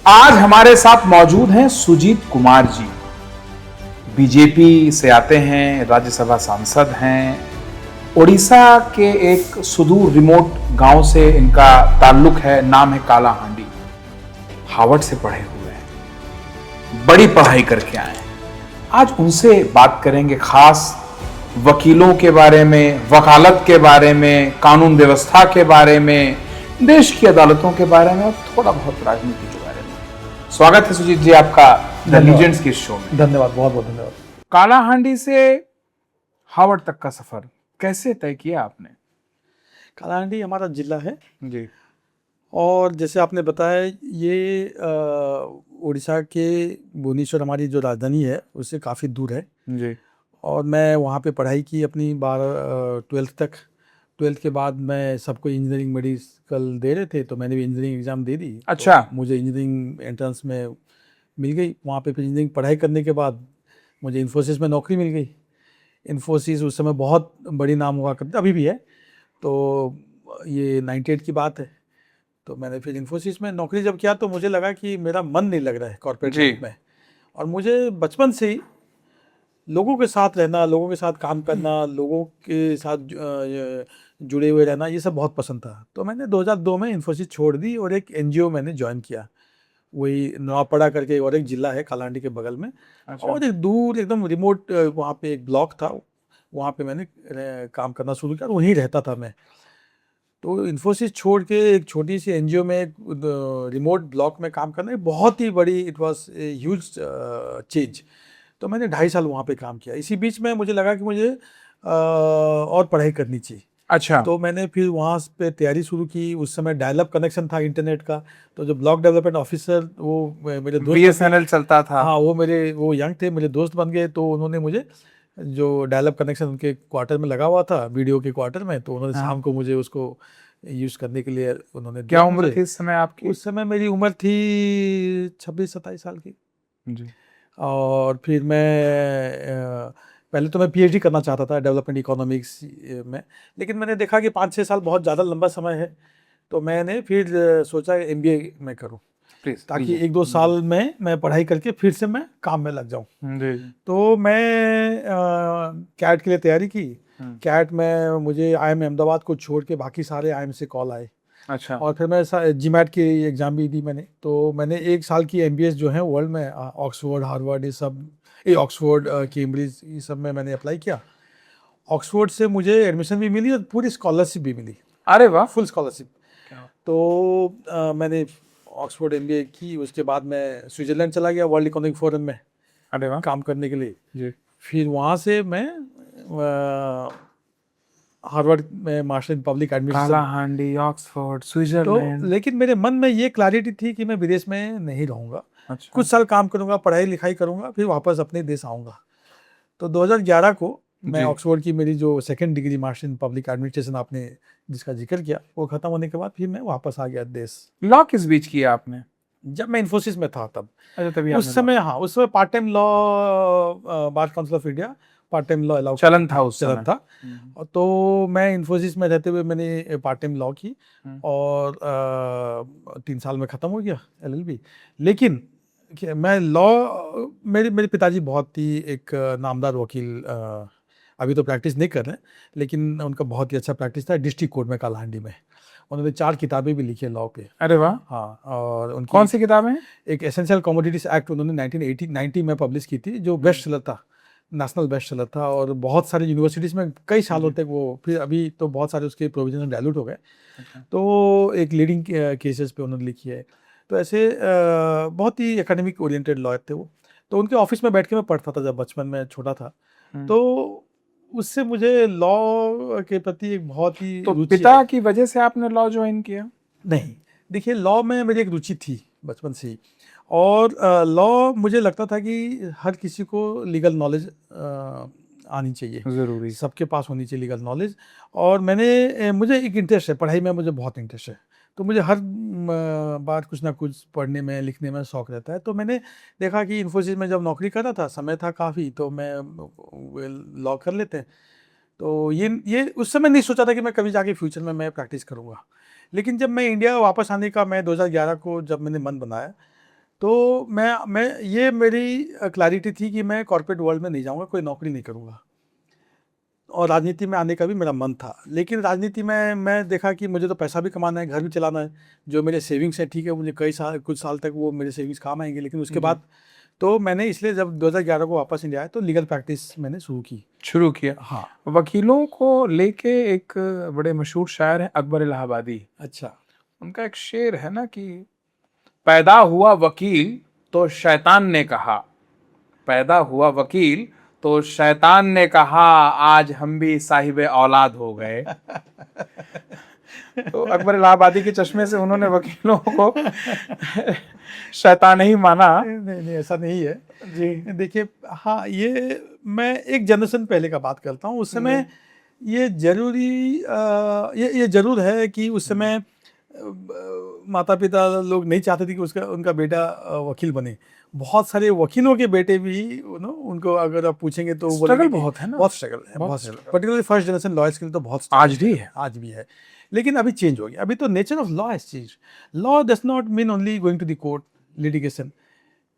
आज हमारे साथ मौजूद हैं सुजीत कुमार जी। बीजेपी से आते हैं, राज्यसभा सांसद हैं। ओडिशा के एक सुदूर रिमोट गांव से इनका ताल्लुक है, नाम है कालाहांडी। हार्वर्ड से पढ़े हुए हैं, बड़ी पढ़ाई करके आए हैं। आज उनसे बात करेंगे खास वकीलों के बारे में, वकालत के बारे में, कानून व्यवस्था के बारे में, देश की अदालतों के बारे में और थोड़ा बहुत राजनीति के बारे में। स्वागत है सुजीत जी आपका द लीजेंड्स के शो में। धन्यवाद, बहुत बहुत धन्यवाद। कालाहांडी से हार्वर्ड तक का सफर कैसे तय किया आपने? कालाहांडी हमारा जिला है जी और जैसे आपने बताया ये उड़ीसा के भुवनेश्वर हमारी जो राजधानी है उससे काफ़ी दूर है। जी और मैं वहाँ पे पढ़ाई की अपनी 12 तक। 12th के बाद मैं सबको इंजीनियरिंग मेडिकल दे रहे थे तो मैंने भी इंजीनियरिंग एग्ज़ाम दे दी। अच्छा। तो मुझे इंजीनियरिंग एंट्रेंस में मिल गई। वहाँ पे फिर इंजीनियरिंग पढ़ाई करने के बाद मुझे इन्फोसिस में नौकरी मिल गई। इन्फोसिस उस समय बहुत बड़ी नाम हुआ करती, अभी भी है। तो ये 98 की बात है। तो मैंने फिर इन्फोसिस में नौकरी जब किया तो मुझे लगा कि मेरा मन नहीं लग रहा है कॉर्पोरेट जी। लाइफ में। और मुझे बचपन से ही लोगों के साथ रहना, लोगों के साथ काम करना, लोगों के साथ जुड़े हुए रहना, ये सब बहुत पसंद था। तो मैंने 2002 में इन्फोसिस छोड़ दी और एक एनजीओ मैंने ज्वाइन किया। वही नवापड़ा करके और एक जिला है कालाहांडी के बगल में। अच्छा। और एक दूर एकदम रिमोट वहाँ पे एक ब्लॉक था, वहाँ पे मैंने काम करना शुरू किया और वहीं रहता था मैं। तो इन्फोसिस छोड़ के एक छोटी सी एनजीओ में एक रिमोट ब्लॉक में काम करना एक बहुत ही बड़ी, it was a huge change. तो मैंने 2.5 साल वहाँ पे काम किया। इसी बीच में मुझे लगा कि मुझे और पढ़ाई करनी चाहिए। अच्छा। तो मैंने फिर वहाँ पे तैयारी शुरू की। उस समय डायलअप कनेक्शन था इंटरनेट का। तो जो ब्लॉक डेवलपमेंट ऑफिसर वो मेरे दोस्त बीएसएनएल चलता था। हाँ, वो यंग थे, मेरे दोस्त बन गए। तो उन्होंने मुझे जो डायलअप कनेक्शन उनके क्वार्टर में लगा हुआ था, वीडियो के क्वार्टर में, तो उन्होंने शाम को मुझे उसको यूज़ करने के लिए उन्होंने क्या दिया उम्र मुझे। थी इस समय आपकी? उस समय मेरी उम्र थी 26-27 साल की। जी और फिर मैं पहले तो मैं पीएचडी करना चाहता था डेवलपमेंट इकोनॉमिक्स में। लेकिन मैंने देखा कि 5-6 साल बहुत ज़्यादा लंबा समय है। तो मैंने फिर सोचा एमबीए में करूं, प्लीज, ताकि 1-2 साल में मैं पढ़ाई करके फिर से मैं काम में लग जाऊं। जी तो मैं कैट के लिए तैयारी की। कैट में मुझे आईएम अहमदाबाद को छोड़ के बाकी सारे आईएम से कॉल आए। अच्छा। और फिर मैं जीमैट की एग्ज़ाम भी दी मैंने। तो मैंने 1 साल की एमबीएस जो है वर्ल्ड में, ऑक्सफोर्ड, हार्वर्ड, ये सब, ये ऑक्सफोर्ड, कैम्ब्रिज, ये सब में मैंने अप्लाई किया। ऑक्सफोर्ड से मुझे एडमिशन भी मिली और पूरी स्कॉलरशिप भी मिली, अरे वाह। Full scholarship. तो मैंने ऑक्सफोर्ड एमबीए की। उसके बाद मैं स्विट्ज़रलैंड चला गया वर्ल्ड इकोनॉमिक फोरम में अरे वाह। काम करने के लिए। जी फिर वहाँ से मैं हार्वर्ड में master in public administration. Kalahandi, Oxford, तो स्विट्जरलैंड। लेकिन मेरे मन में ये क्लैरिटी थी कि मैं विदेश में नहीं रहूँगा। अच्छा। कुछ साल काम करूँगा, पढ़ाई लिखाई करूँगा, फिर वापस अपने देश आऊँगा। तो 2011 को मैं जी। ऑक्सफोर्ड की मेरी जो second degree master in public administration आपने जिसका जिक्र किया, वो ख़त्म होने के बाद फिर मैं वापस आ गया देश। लॉ किस बीच किया आपने? जब मैं इन्फोसिस में था तब। अच्छा, तभी उस समय हाँ, उस समय part time law, bar Council of India part time law allow चलन था उस चलन समय। था। और तो मैं इन्फोसिस में रहते हुए मैंने पार्ट टाइम लॉ की और 3 साल में ख़त्म हो गया एलएलबी। लेकिन मैं लॉ, मेरे मेरे पिताजी बहुत ही एक नामदार वकील, अभी तो प्रैक्टिस नहीं कर रहे हैं, लेकिन उनका बहुत ही अच्छा प्रैक्टिस था डिस्ट्रिक्ट कोर्ट में कालाहांडी में। उन्होंने 4 किताबें भी लिखी है लॉ पे। अरे वाह। हाँ, और उनकी कौन सी किताबें? एक एसेंशियल कमोडिटीज एक्ट उन्होंने 1990 में पब्लिश की थी, जो बेस्ट सेलर था, नेशनल बेस्ट सेलर था। और बहुत सारे यूनिवर्सिटीज़ में कई सालों तक वो, फिर अभी तो बहुत सारे उसके प्रोविजन डायलूट हो गए। तो एक लीडिंग केसेस पे उन्होंने लिखी है। तो ऐसे बहुत ही एकेडमिक ओरिएंटेड लॉयर थे वो। तो उनके ऑफिस में बैठ के मैं पढ़ता था जब बचपन में छोटा था। तो उससे मुझे लॉ के प्रति एक बहुत ही तो रुचि पिता आई। की वजह से आपने लॉ ज्वाइन किया? नहीं, देखिए, लॉ में मेरी एक रुचि थी बचपन से ही। और लॉ मुझे लगता था कि हर किसी को लीगल नॉलेज आनी चाहिए, जरूरी। सबके पास होनी चाहिए लीगल नॉलेज। और मुझे एक इंटरेस्ट है, पढ़ाई में मुझे बहुत इंटरेस्ट है। तो मुझे हर बार कुछ ना कुछ पढ़ने में, लिखने में शौक रहता है। तो मैंने देखा कि इन्फोसिस में जब नौकरी कर रहा था, समय था काफ़ी, तो मैं लॉ कर लेते हैं। तो ये उस समय नहीं सोचा था कि मैं कभी जाके फ्यूचर में मैं प्रैक्टिस करूँगा। लेकिन जब मैं इंडिया वापस आने का, मैं 2011 को जब मैंने मन बनाया, तो मैं ये मेरी क्लैरिटी थी कि मैं कॉर्पोरेट वर्ल्ड में नहीं जाऊंगा, कोई नौकरी नहीं करूंगा, और राजनीति में आने का भी मेरा मन था। लेकिन राजनीति में मैं देखा कि मुझे तो पैसा भी कमाना है, घर भी चलाना है, जो मेरे सेविंग्स है ठीक है, मुझे कुछ साल तक वो मेरे सेविंग्स काम आएंगे, लेकिन उसके बाद तो मैंने इसलिए जब 2011 को वापस इंडिया आया तो लीगल प्रैक्टिस मैंने शुरू किया। हाँ, वकीलों को लेके एक बड़े मशहूर शायर हैं अकबर इलाहाबादी। अच्छा। उनका एक शेर है ना कि पैदा हुआ वकील तो शैतान ने कहा, पैदा हुआ वकील तो शैतान ने कहा, आज हम भी साहिबे औलाद हो गए। तो अकबर इलाहाबादी के चश्मे से उन्होंने वकीलों को शैतान ही माना। नहीं, ऐसा नहीं है जी। देखिए, हाँ, ये मैं एक जनरेशन पहले का बात करता हूँ। उस समय ये जरूर है कि उस समय माता पिता लोग नहीं चाहते थे कि उनका बेटा वकील बने। बहुत सारे वकीलों के बेटे भी उनको अगर आप पूछेंगे तो स्ट्रगल बहुत है ना, बहुत स्ट्रगल है, बहुत struggle, particularly first generation lawyers के लिए तो बहुत आज भी है। लेकिन अभी चेंज हो गया। अभी तो nature of law has change. Law does not mean only going to the court, litigation.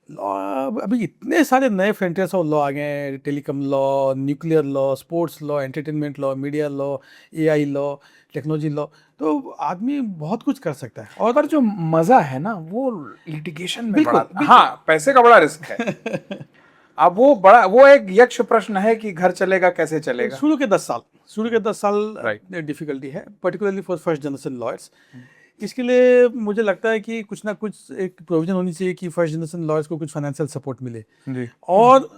Law, अभी इतने सारे नए फ्रंटियर्स ऑफ लॉ आ गए हैं, telecom law, nuclear law, sports law, entertainment law, media law, AI law, technology law. तो आदमी बहुत कुछ कर सकता है। और पर जो मजा है ना वो लिटिगेशन में बिल्कुल, बड़ा, बिल्कुल। हाँ, पैसे का बड़ा रिस्क है। अब वो एक यक्ष प्रश्न है कि घर चलेगा कैसे चलेगा। शुरू के 10 साल डिफिकल्टी है, particularly for first generation lawyers. इसके लिए मुझे लगता है कि कुछ ना कुछ एक प्रोविजन होनी चाहिए कि फर्स्ट जनरेशन लॉयर्स को कुछ फाइनेंशियल सपोर्ट मिले जी। और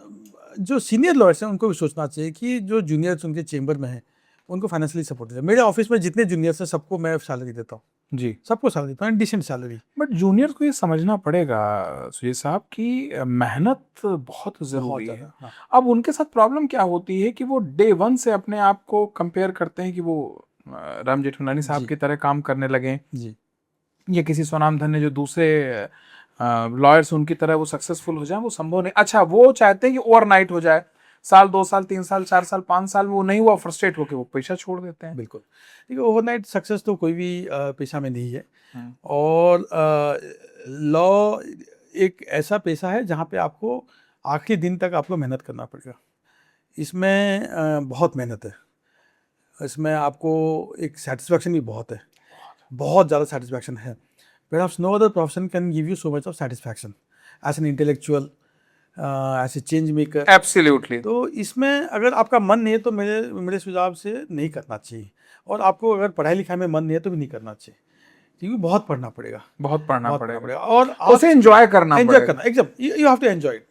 जो सीनियर लॉयर्स हैं उनको भी सोचना चाहिए कि जो जूनियर्स उनके चेंबर में हैं उनको फाइनेंशियली सपोर्ट देते हैं। मेरे ऑफिस में जितने जूनियर्स हैं सबको मैं सैलरी देता हूँ जी, सबको सैलरी देता हूँ, डिसेंट सैलरी। बट जूनियर को ये समझना पड़ेगा सुजीत साहब कि मेहनत बहुत जरूरी है। हाँ। अब उनके साथ प्रॉब्लम क्या होती है कि वो डे वन से अपने आप को कंपेयर करते हैं कि वो राम जेठमलानी साहब की तरह काम करने लगे जी, या किसी स्वनाम धन्य जो दूसरे लॉयर्स उनकी तरह वो सक्सेसफुल हो जाए, वो संभव नहीं। अच्छा, वो चाहते हैं कि ओवरनाइट हो जाए, साल 2 साल 3 साल 4 साल 5 साल में वो नहीं हुआ, फ्रस्ट्रेट होकर वो पेशा छोड़ देते हैं। बिल्कुल। देखिए, ओवरनाइट सक्सेस तो कोई भी पेशा में नहीं है। और लॉ एक ऐसा पेशा है जहाँ पे आपको आखिरी दिन तक आपको मेहनत करना पड़ेगा। इसमें बहुत मेहनत है, इसमें आपको एक सेटिस्फैक्शन भी बहुत है, बहुत ज़्यादा सेटिस्फैक्शन है। Perhaps no other profession can give you so much of satisfaction as an intellectual, as a change maker. Absolutely. तो इसमें अगर आपका मन नहीं है तो मेरे सुझाव से नहीं करना चाहिए। और आपको अगर पढ़ाई लिखाई में मन नहीं है तो भी नहीं करना चाहिए, क्योंकि बहुत पढ़ना पड़ेगा, बहुत पढ़ना पड़ेगा और उसे एंजॉय करना एकदम। You have to enjoy it.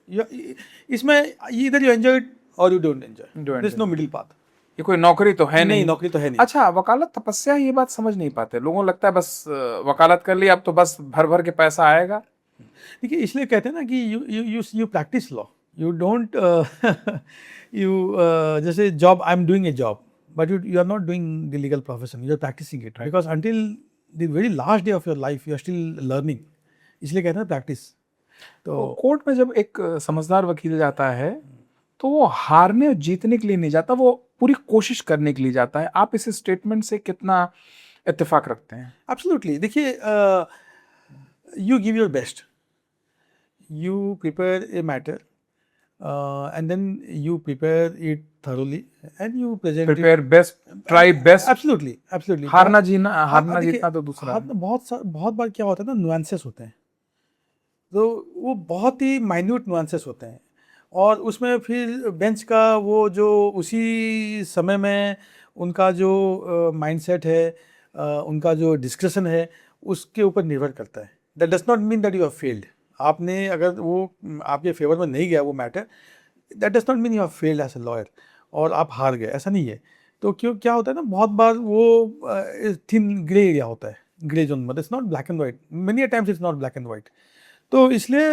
इसमें इधर यू एंजॉय इट और you don't enjoy, there is no middle path. ये कोई नौकरी तो है नहीं, नौकरी तो है नहीं। अच्छा, वकालत तपस्या, ये बात समझ नहीं पाते लोगों को, लगता है बस वकालत कर लिया अब तो बस भर भर के पैसा आएगा। देखिए, इसलिए कहते हैं ना कि you practice law, you don't जैसे job, I am doing a job but you are not doing the legal profession, you are practicing it, because until the very last day of your life you are still learning. इसलिए कहते हैं practice. तो court में जब एक समझदार वकील जाता है तो वो हारने और जीतने के लिए नहीं जाता, वो पूरी कोशिश करने के लिए जाता है। आप इस स्टेटमेंट से कितना इत्तेफाक रखते हैं? एब्सोल्युटली। देखिए, you give your best, you prepare a matter and then you prepare it thoroughly and you present prepare best, try best. absolutely हारना जीतना तो दूसरा। बहुत बार क्या होता है ना, नुआंसेस होते हैं, तो वो बहुत ही माइन्यूट नुआंसेस होते हैं और उसमें फिर बेंच का वो जो उसी समय में उनका जो माइंडसेट है, उनका जो डिस्कशन है, उसके ऊपर निर्भर करता है। That does not mean that you have failed. आपने अगर वो आपके फेवर में नहीं गया वो matter, that does not mean you have failed as a lawyer और आप हार गए, ऐसा नहीं है। तो क्या होता है ना, बहुत बार वो थिन ग्रे एरिया होता है, ग्रे जोन, मतलब it's not black and white, many times it's not black and white. तो इसलिए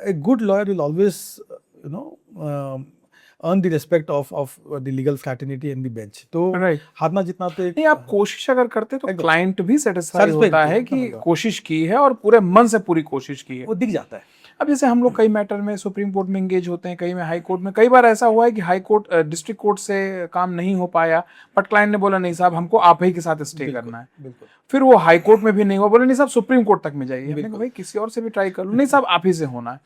a good lawyer will always earn the respect of the legal fraternity and the bench. तो हारना जितना तो नहीं, आप कोशिश अगर करते तो क्लाइंट भी सेटिस्फाई होता है कि कोशिश की है और पूरे मन से पूरी कोशिश की है, वो दिख जाता है। अब जैसे हम लोग कई मैटर में सुप्रीम कोर्ट में एंगेज होते हैं, कई में हाई कोर्ट में, कई बार ऐसा हुआ है कि हाई कोर्ट डिस्ट्रिक्ट कोर्ट से काम नहीं हो पाया, बट क्लाइंट ने बोला नहीं साहब हमको आप ही के साथ स्टे करना है। बिल्कुल फिर वो हाई कोर्ट में भी नहीं हुआ, बोले नहीं साहब सुप्रीम कोर्ट तक में जाइए। हमने कहा भाई किसी और से भी ट्राई कर लो, नहीं साहब आप ही से होना है।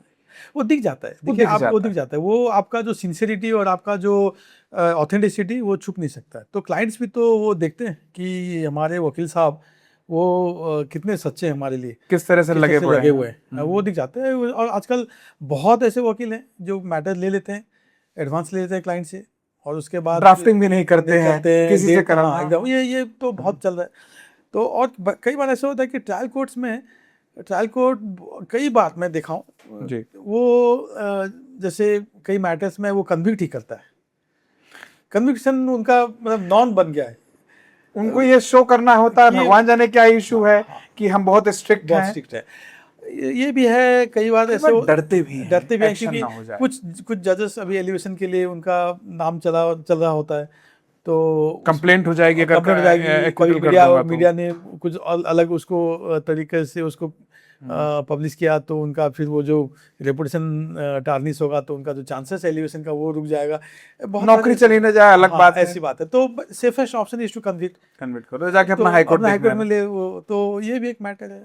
वो दिख जाता है, वो देखिए दिख आप, वो जाता दिख जाता है, वो आपका जो सिंसियरिटी और आपका जो ऑथेंटिसिटी वो छुप नहीं सकता है। तो क्लाइंट्स भी तो वो देखते हैं कि हमारे वकील साहब वो कितने सच्चे हैं हमारे लिए, किस तरह से किस लगे तरह से पड़े लगे हैं। हुए हैं, वो दिख जाते हैं। और आजकल बहुत ऐसे वकील हैं जो मैटर ले लेते हैं, एडवांस ले लेते हैं क्लाइंट से, और उसके बाद ड्राफ्टिंग भी नहीं करते हैं, किसी से डेट, करा। हाँ एकदम, ये तो बहुत चल रहा है। तो और कई बार ऐसा होता है कि ट्रायल कोर्ट्स में, ट्रायल कोर्ट कई बार मैं देखा हूँ जी। वो जैसे कई मैटर्स में वो कन्विक्ट ही करता है, कन्विक्शन उनका मतलब नॉन बन गया है। उनको ये शो करना होता है, भगवान जाने क्या इशू है कि हम बहुत स्ट्रिक्ट बहुत हैं। स्ट्रिक्ट है। ये भी है, कई बार ऐसे डरते भी हैं, एक्शन क्योंकि ना हो जाए। कुछ जजेस अभी एलिवेशन के लिए उनका नाम चल रहा होता है, तो कंप्लेंट हो जाएगी, अगर कंप्लेंट हो जाएगी, acquittal कभी कर दूंगा तो। मीडिया ने कुछ अलग उसको तरीके से उसको पब्लिश किया, तो उनका फिर वो जो रेपुटेशन टार्निश होगा, तो उनका जो चांसेस एलिवेशन का वो रुक जाएगा। बहुत नौकरी चली ना जाए, अलग बात है। ऐसी बात है। तो safest option is to convict करो, जाके अपना हाई कोर्ट में ले वो, तो ये भी एक मैटर है।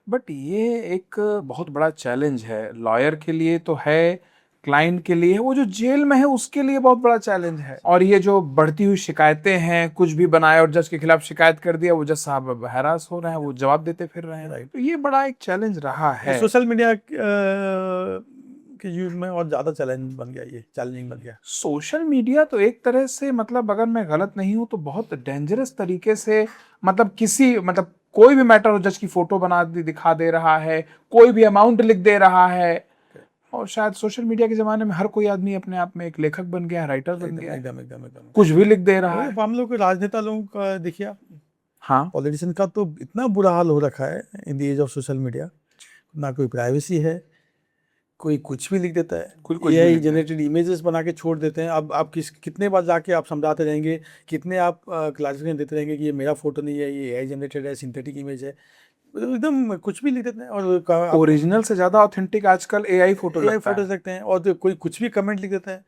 बट ये एक बहुत बड़ा चैलेंज है, लॉयर के लिए तो है, क्लाइंट के लिए, वो जो जेल में है उसके लिए बहुत बड़ा चैलेंज है। और ये जो बढ़ती हुई शिकायतें हैं, कुछ भी बनाए और जज के खिलाफ शिकायत कर दिया, वो जज साहब हैरास हो रहे हैं, वो जवाब देते फिर रहे हैं। तो ये बड़ा एक चैलेंज रहा है। सोशल मीडिया के युग में और ज्यादा चैलेंज बन गया, ये चैलेंजिंग बन गया। सोशल मीडिया तो एक तरह से, मतलब अगर मैं गलत नहीं हूं तो बहुत डेंजरस तरीके से, मतलब कोई भी मैटर हो, जज की फोटो बना दिखा दे रहा है, कोई भी अमाउंट लिख दे रहा है। और शायद सोशल मीडिया के जमाने में हर कोई आदमी अपने आप में एक लेखक बन गया है, राइटर बन गया है, एकदम कुछ भी लिख दे रहा है। हम लोग राजनेता लोगों का देखिए आप, हाँ, पॉलिटिशियन का तो इतना बुरा हाल हो रखा है in the age of social media. ना कोई प्राइवेसी है, कोई कुछ भी लिख देता है, कुछ भी एआई लिख देता है। जनरेटेड इमेजेस बना के छोड़ देते हैं। अब आप कितने बार जाके आप समझाते रहेंगे, कितने आप क्लारिफिकेशन देते रहेंगे कि ये मेरा फोटो नहीं है, ये एआई जनरेटेड है, सिंथेटिक इमेज है, एकदम कुछ भी लिख देते हैं। और ओरिजिनल से ज्यादा ऑथेंटिक आजकल एआई फोटो लगता है। फोटोज लगते हैं, और तो कोई कुछ भी कमेंट लिख देता है।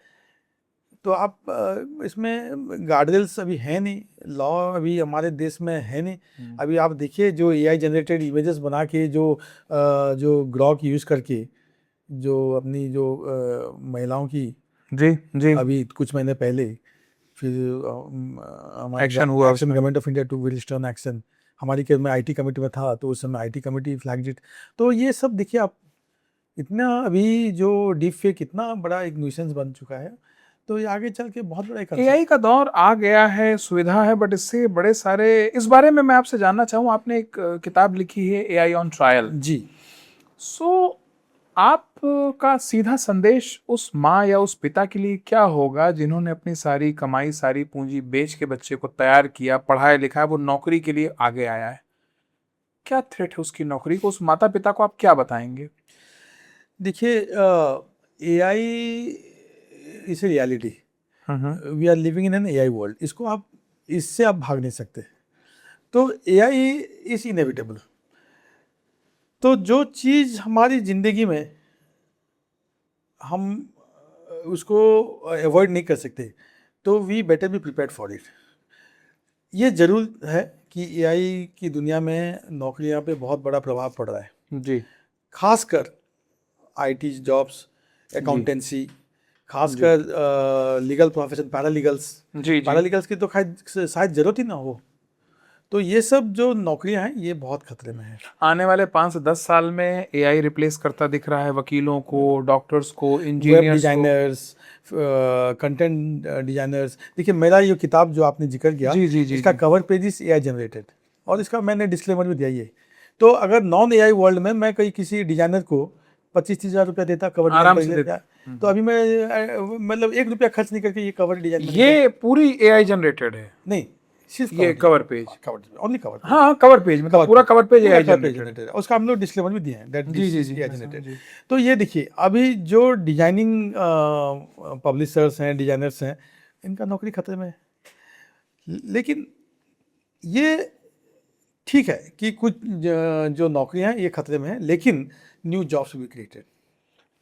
तो आप इसमें गार्डरेल्स अभी है नहीं, लॉ अभी हमारे देश में है नहीं। अभी आप देखिए जो एआई जनरेटेड इमेजेस बना के जो ग्रॉक यूज़ करके जो अपनी जो महिलाओं की, जी जी, अभी कुछ महीने पहले फिर हमारे एक्शन हुआ, government of India to will stern action. हमारी के मैं आईटी कमेटी में था, तो उस समय आईटी कमेटी फ्लैग्ड इट। तो ये सब देखिए आप, इतना अभी जो डीप फेक इतना बड़ा एक न्यूसेंस बन चुका है, तो ये आगे चल के बहुत बड़ा एआई का दौर आ गया है, सुविधा है, बट इससे बड़े सारे, इस बारे में मैं आपसे जानना चाहूँ, आपने एक किताब लिखी है एआई ऑन ट्रायल। जी। सो आपका सीधा संदेश उस माँ या उस पिता के लिए क्या होगा जिन्होंने अपनी सारी कमाई, सारी पूंजी बेच के बच्चे को तैयार किया, पढ़ाया लिखाया, वो नौकरी के लिए आगे आया है, क्या थ्रेट है उसकी नौकरी को? उस माता पिता को आप क्या बताएंगे? देखिए AI is a reality, we are living in an AI world. इससे आप भाग नहीं सकते। तो एआई इज इनएविटेबल। तो जो चीज़ हमारी ज़िंदगी में हम उसको अवॉइड नहीं कर सकते, तो we better be prepared for it. ये ज़रूर है कि एआई की दुनिया में नौकरियां पे बहुत बड़ा प्रभाव पड़ रहा है जी, खासकर आईटी जॉब्स, अकाउंटेंसी, खासकर लीगल प्रोफेशन, पैरालीगल्स की तो शायद ज़रूरत ही ना हो। तो ये सब जो नौकरियां हैं ये बहुत खतरे में है। आने वाले 5 से 10 साल में एआई रिप्लेस करता दिख रहा है वकीलों को, डॉक्टर्स को, web engineers designers, content designers. देखिए मेरा ये किताब जो आपने जिक्र किया, जी, इसका cover page is AI generated, और इसका मैंने डिस्क्लेमर भी दिया ये। तो अगर नॉन एआई वर्ल्ड में मैं किसी डिजाइनर को 25-30 हज़ार रुपया देता कवर आराम डिजाइन से देता, तो अभी मैं मतलब 1 रुपया खर्च नहीं करके ये कवर डिजाइन, ये पूरी एआई जनरेटेड है? नहीं, सिर्फ ये कवर पेज, ओनली कवर। हाँ कवर पेज, मतलब पूरा कवर पेज एआई जनरेटेड। उसका हम लोग डिस्क्लेमर भी दिए हैं, दैट जी जी AI generated। तो ये देखिए अभी जो डिजाइनिंग पब्लिशर्स हैं, डिजाइनर्स हैं, इनका नौकरी खतरे में है। लेकिन ये ठीक है कि कुछ जो नौकरियां हैं ये खतरे में हैं, लेकिन न्यू जॉब्स भी क्रिएटेड।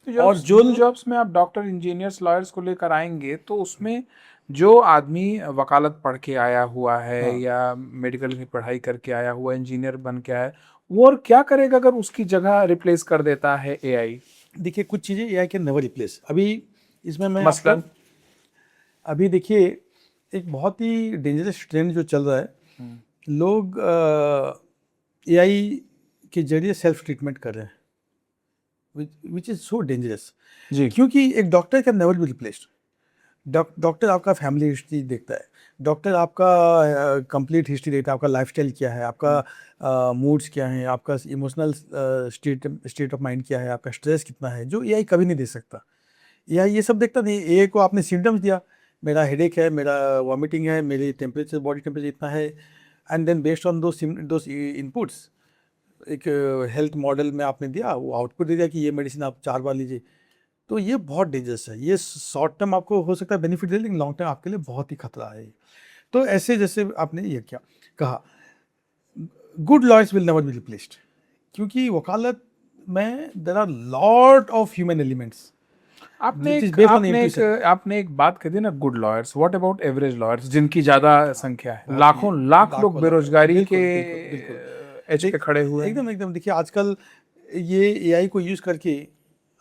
तो और जो जॉब्स में आप डॉक्टर, इंजीनियर्स, लॉयर्स को लेकर आएंगे तो उसमें जो आदमी वकालत पढ़ के आया हुआ है हाँ। या मेडिकल की पढ़ाई करके आया हुआ इंजीनियर बन के आया है, वो और क्या करेगा अगर उसकी जगह रिप्लेस कर देता है एआई? देखिए कुछ चीज़ें एआई कैन नेवर रिप्लेस। अभी इसमें मैं मसलन? अभी देखिए एक बहुत ही डेंजरस ट्रेंड जो चल रहा है, लोग एआई के जरिए सेल्फ ट्रीटमेंट कर रहे हैं, विच इज़ सो डेंजरस। जी। क्योंकि एक doctor can never be replaced. Doctor आपका फैमिली हिस्ट्री देखता है, डॉक्टर आपका कंप्लीट हिस्ट्री देखता है, आपका लाइफस्टाइल क्या है, आपका मूड्स क्या है, आपका इमोशनल स्टेट ऑफ माइंड क्या है, आपका स्ट्रेस कितना है, जो एआई कभी नहीं दे सकता। एआई ये सब देखता नहीं। एआई को आपने सिम्टम्स दिया, मेरा हेडेक है, मेरा वॉमिटिंग है, मेरी टेम्परेचर, बॉडी टेम्परेचर इतना है, and then based on those inputs एक हेल्थ मॉडल में आपने दिया, वो आउटपुट दे दिया कि ये मेडिसिन आप 4 बार लीजिए। तो ये बहुत डेंजरस है। ये शॉर्ट टर्म आपको हो सकता है बेनिफिट दे, लेकिन लॉन्ग टर्म आपके लिए बहुत ही खतरा है। तो ऐसे जैसे आपने ये क्या कहा, good lawyers will never be replaced, क्योंकि वकालत में there are lot of human elements. आपने एक बात कही ना, good lawyers. What about average lawyers जिनकी ज्यादा संख्या है? लाखों लाख लोग बेरोजगारी के एज पे खड़े हुए हैं। एकदम एकदम। देखिए आजकल ये एआई को यूज करके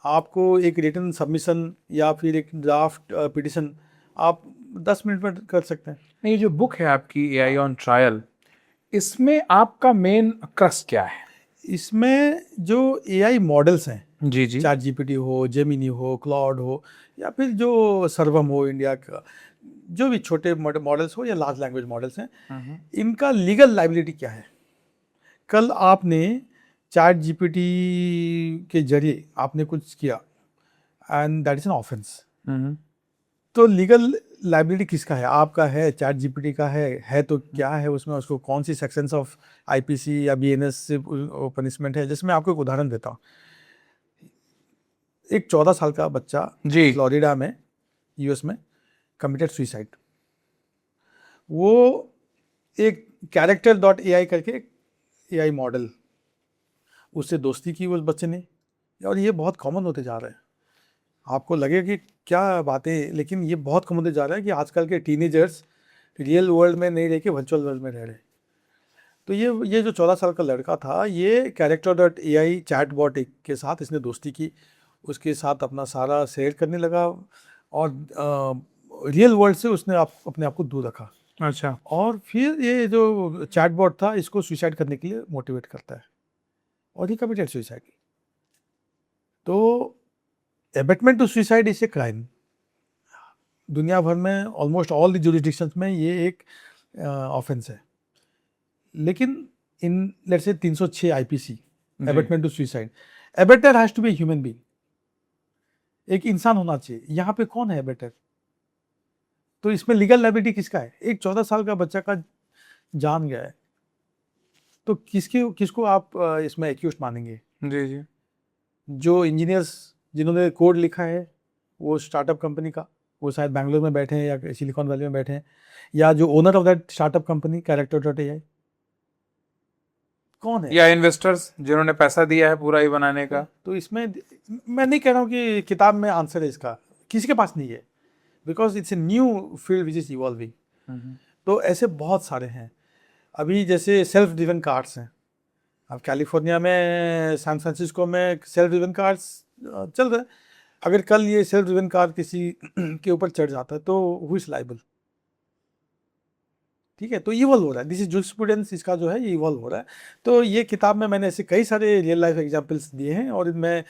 आपको एक रिटन सबमिशन या फिर एक ड्राफ्ट पिटिशन आप 10 मिनट में कर सकते हैं। नहीं, ये जो बुक है आपकी एआई ऑन ट्रायल, इसमें आपका मेन क्रक्स क्या है? इसमें जो एआई मॉडल्स हैं, जी जी, चैट जीपीटी हो, जेमिनी हो, क्लाउड हो, या फिर जो सर्वम हो इंडिया का, जो भी छोटे मॉडल्स हो या लार्ज लैंग्वेज मॉडल्स हैं, इनका लीगल लाइबिलिटी क्या है? कल आपने चैट जीपीटी के जरिए आपने कुछ किया and that is an offence, तो लीगल लाइबिलिटी किसका है? आपका है, चैट जीपीटी का है तो क्या है उसमें? उसको कौन सी सेक्शंस ऑफ आईपीसी या बीएनएस से पनिशमेंट है? जिसमें आपको एक उदाहरण देता हूँ। एक 14 साल का बच्चा जी, फ्लोरिडा में, यूएस में, कमिटेड सुइसाइड। वो एक कैरेक्टर डॉट एआई करके एआई मॉडल, उससे दोस्ती की उस बच्चे ने, और ये बहुत कॉमन होते जा रहा है। आपको लगेगा कि क्या बातें, लेकिन ये बहुत कॉमन होते जा रहा है कि आजकल के टीनेजर्स रियल वर्ल्ड में नहीं रह के वर्चुअल वर्ल्ड में रह रहे हैं। तो ये जो 14 साल का लड़का था, ये character dot AI chat bot के साथ इसने दोस्ती की, उसके साथ अपना सारा शेयर करने लगा, और रियल वर्ल्ड से उसने अपने आप को दूर रखा। अच्छा। और फिर ये जो चैट बॉट था, इसको सुसाइड करने के लिए मोटिवेट करता है, और ही कमिटेड सुसाइड। तो abetment to suicide is a crime. दुनिया भर में ऑलमोस्ट ऑल द जुरिस्डिक्शंस में ये एक ऑफेंस है। लेकिन इन let's say 306 IPC, abetment to suicide, abettor has to be human being, एक इंसान होना चाहिए। यहाँ पे कौन है एबेटर? तो इसमें लीगल लायबिलिटी किसका है? एक 14 साल का बच्चा का जान गया है, तो किसको आप इसमें एक्यूज्ड मानेंगे? जी जी, जो इंजीनियर्स जिन्होंने कोड लिखा है वो स्टार्टअप कंपनी का, वो शायद बैंगलोर में बैठे हैं या सिलिकॉन वैली में बैठे हैं, या जो owner of that startup company character dot AI, कौन है? या इन्वेस्टर्स जिन्होंने पैसा दिया है पूरा ही बनाने का। तो इसमें मैं नहीं कह रहा हूँ कि किताब में आंसर है इसका, किसी के पास नहीं है, because it's a new field which is evolving. तो ऐसे बहुत सारे हैं। अभी जैसे सेल्फ ड्रिवन कार्स हैं, अब कैलिफोर्निया में, सैन फ्रांसिस्को में सेल्फ ड्रिवन कार्स चल रहे हैं। अगर कल ये सेल्फ ड्रिवन कार किसी के ऊपर चढ़ जाता है तो हु इज लाइबल? ठीक है, तो इवॉल्व हो रहा है। दिस इज जुरिस्प्रूडेंस, इसका जो है ये इवॉल्व हो रहा है। तो ये किताब में मैंने ऐसे कई सारे रियल लाइफ एग्जांपल्स दिए हैं, और इनमें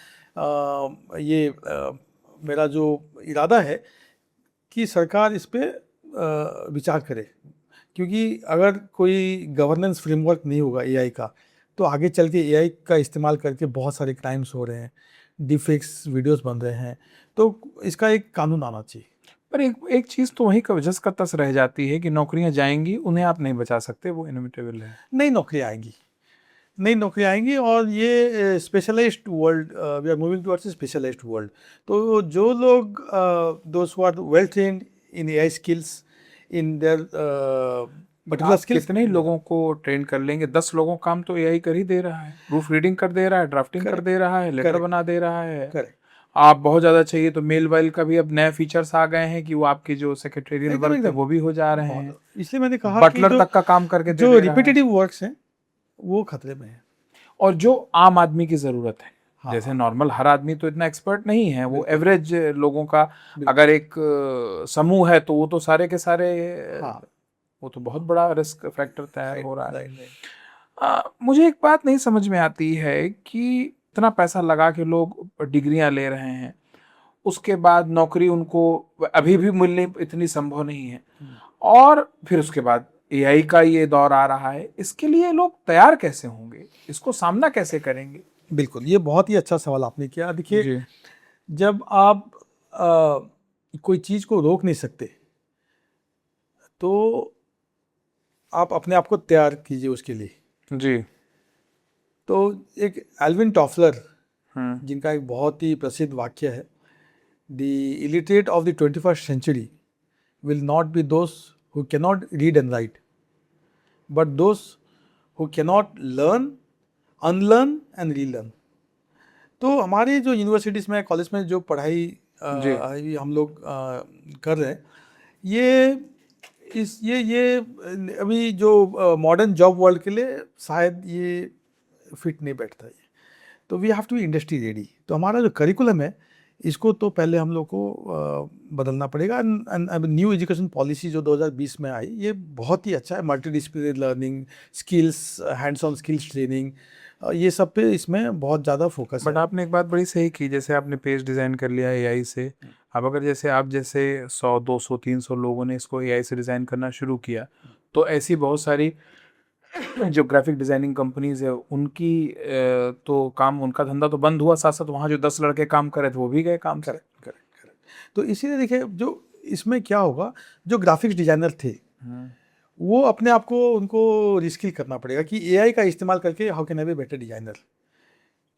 मेरा जो इरादा है कि सरकार इस पर विचार करे, क्योंकि अगर कोई गवर्नेंस फ्रेमवर्क नहीं होगा एआई का, तो आगे चल के एआई का इस्तेमाल करके बहुत सारे क्राइम्स हो रहे हैं, डिफेक्ट्स वीडियोस बन रहे हैं, तो इसका एक कानून आना चाहिए। पर एक चीज तो वही कवजस का तस रह जाती है कि नौकरियां जाएंगी, उन्हें आप नहीं बचा सकते, वो इनोवेटेबल है। नई नौकरियाँ आएंगी, नई नौकरियाँ आएंगी, और ये specialised world, we are moving towards specialised world. तो जो लोग those who are well trained in AI skills, in their particular skills. कितने लोगों को ट्रेन कर लेंगे? 10 लोगों काम तो एआई कर ही दे रहा है। प्रूफ रीडिंग कर दे रहा है, ड्राफ्टिंग कर दे रहा है, लेटर बना दे रहा है, करेक्ट। आप बहुत ज्यादा चाहिए तो मेल वाइल का भी अब नए फीचर्स आ गए हैं कि वो आपके जो सेक्रेटरियल एकदम, वर्क है एकदम। वो भी हो जा रहे हैं, इसलिए मैंने कहा कि बटलर तक का काम करके दे जो दे रहा है। रिपीटेटिव वर्क्स हैं वो खतरे में है। और जो आम आदमी की जरूरत है, हाँ, जैसे हाँ। नॉर्मल हर आदमी तो इतना एक्सपर्ट नहीं है, वो बिल्कुल। एवरेज लोगों का अगर एक समूह है तो वो तो सारे के सारे हाँ, वो तो बहुत बड़ा रिस्क फैक्टर तैयार हो रहा है। Right, right. मुझे एक बात नहीं समझ में आती है कि इतना पैसा लगा के लोग डिग्रियां ले रहे हैं, उसके बाद नौकरी उनको अभी भी मिलनी इतनी संभव नहीं है, और फिर उसके बाद एआई का ये दौर आ रहा है, इसके लिए लोग तैयार कैसे होंगे, इसको सामना कैसे करेंगे? बिल्कुल, ये बहुत ही अच्छा सवाल आपने किया। देखिए, जी जब आप कोई चीज़ को रोक नहीं सकते, तो आप अपने आप को तैयार कीजिए उसके लिए। जी। तो एक एल्विन टॉफलर, हम्म। जिनका एक बहुत ही प्रसिद्ध वाक्य है, the illiterate of the 21st century will not be those who cannot read and write, but those who cannot learn, unlearn and relearn. तो हमारी जो यूनिवर्सिटीज़ में, कॉलेज में जो पढ़ाई जी। अभी हम लोग कर रहे हैं, ये अभी जो मॉडर्न जॉब वर्ल्ड के लिए शायद ये फिट नहीं बैठता है। तो we have to be industry ready. तो हमारा जो करिकुलम है, इसको तो पहले हम लोग को बदलना पड़ेगा। एंड न्यू एजुकेशन पॉलिसी जो 2020 में आई, ये बहुत ही अच्छा है। Multi disciplinary learning, skills, hands on skills training, ये सब पे इसमें बहुत ज़्यादा फोकस है। बट आपने एक बात बड़ी सही की, जैसे आपने पेज डिज़ाइन कर लिया एआई से, अब अगर जैसे आप जैसे 100 200 300 लोगों ने इसको एआई से डिज़ाइन करना शुरू किया, तो ऐसी बहुत सारी जो ग्राफिक डिज़ाइनिंग कंपनीज है उनकी तो काम, उनका धंधा तो बंद हुआ, साथ साथ वहाँ जो 10 लड़के काम कर रहे थे वो भी गए काम से। करेक्ट। तो इसीलिए देखिए, जो इसमें क्या होगा, जो ग्राफिक्स डिजाइनर थे, वो अपने आप को, उनको रिस्किल करना पड़ेगा कि एआई का इस्तेमाल करके how can I be better designer.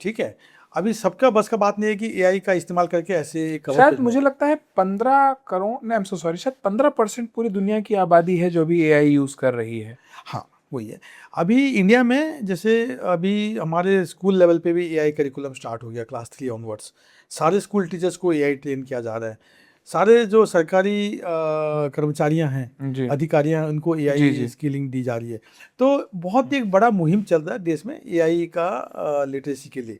ठीक है, अभी सबका बस का बात नहीं है कि एआई का इस्तेमाल करके ऐसे कवर शायद मुझे लगता है 15 करोड़, नहीं आई एम सो सॉरी, शायद 15% पूरी दुनिया की आबादी है जो भी एआई यूज़ कर रही है। हाँ, वही है। अभी इंडिया में जैसे अभी हमारे स्कूल लेवल पे भी एआई करिकुलम स्टार्ट हो गया, क्लास 3 ऑनवर्ड्स। सारे स्कूल टीचर्स को एआई ट्रेन किया जा रहा है। सारे जो सरकारी कर्मचारियां हैं, जी अधिकारियां हैं, उनको जी एआई जी। स्किलिंग दी जा रही है। तो बहुत ही एक बड़ा मुहिम चल रहा है देश में एआई का लिटरेसी के लिए।